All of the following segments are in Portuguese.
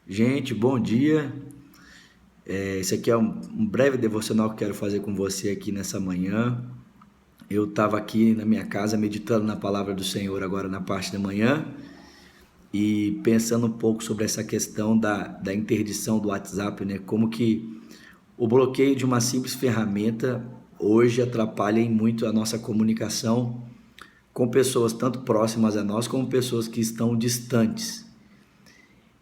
Gente, bom dia. Esse aqui é um breve devocional que eu quero fazer com você aqui nessa manhã. Eu estava aqui na minha casa meditando na palavra do Senhor agora na parte da manhã e pensando um pouco sobre essa questão da interdição do WhatsApp, né? Como que o bloqueio de uma simples ferramenta hoje atrapalha em muito a nossa comunicação com pessoas tanto próximas a nós como pessoas que estão distantes.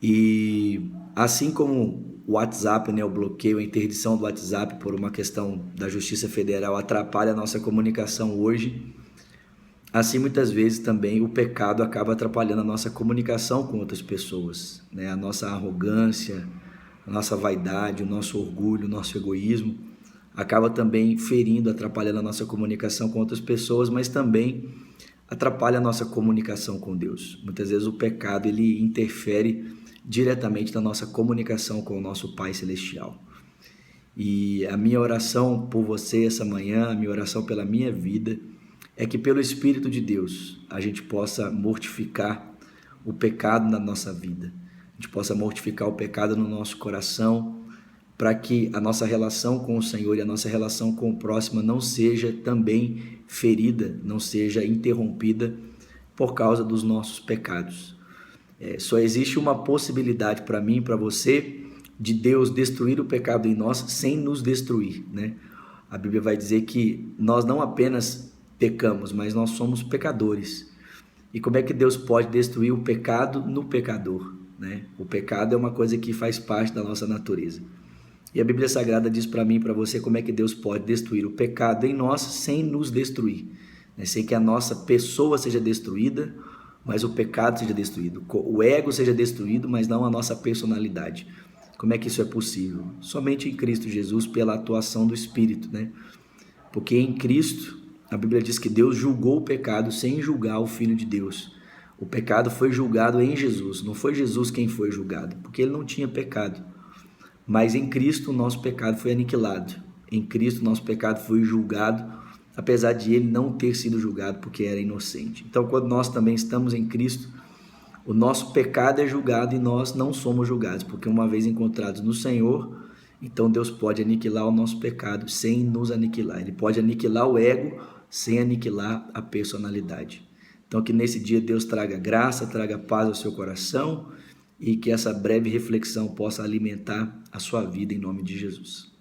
E assim como o WhatsApp, né, o bloqueio, a interdição do WhatsApp por uma questão da Justiça Federal atrapalha a nossa comunicação hoje, assim muitas vezes também o pecado acaba atrapalhando a nossa comunicação com outras pessoas, né? A nossa arrogância, a nossa vaidade, o nosso orgulho, o nosso egoísmo acaba também ferindo, atrapalhando a nossa comunicação com outras pessoas, mas também atrapalha a nossa comunicação com Deus. Muitas vezes o pecado ele interfere diretamente na nossa comunicação com o nosso Pai Celestial. E a minha oração por você essa manhã, a minha oração pela minha vida, é que pelo Espírito de Deus a gente possa mortificar o pecado na nossa vida, a gente possa mortificar o pecado no nosso coração, para que a nossa relação com o Senhor e a nossa relação com o próximo não seja também ferida, não seja interrompida por causa dos nossos pecados. Só existe uma possibilidade para mim e para você de Deus destruir o pecado em nós sem nos destruir, né? A Bíblia vai dizer que nós não apenas pecamos, mas nós somos pecadores. E como é que Deus pode destruir o pecado no pecador, né? O pecado é uma coisa que faz parte da nossa natureza. E a Bíblia Sagrada diz para mim e para você como é que Deus pode destruir o pecado em nós sem nos destruir, né? Sem que a nossa pessoa seja destruída, mas o pecado seja destruído. O ego seja destruído, mas não a nossa personalidade. Como é que isso é possível? Somente em Cristo Jesus, pela atuação do Espírito, né? Porque em Cristo, a Bíblia diz que Deus julgou o pecado sem julgar o Filho de Deus. O pecado foi julgado em Jesus, não foi Jesus quem foi julgado, porque ele não tinha pecado. Mas em Cristo o nosso pecado foi aniquilado. Em Cristo o nosso pecado foi julgado, apesar de ele não ter sido julgado porque era inocente. Então, quando nós também estamos em Cristo, o nosso pecado é julgado e nós não somos julgados, porque uma vez encontrados no Senhor, então Deus pode aniquilar o nosso pecado sem nos aniquilar. Ele pode aniquilar o ego sem aniquilar a personalidade. Então, que nesse dia Deus traga graça, traga paz ao seu coração e que essa breve reflexão possa alimentar a sua vida em nome de Jesus.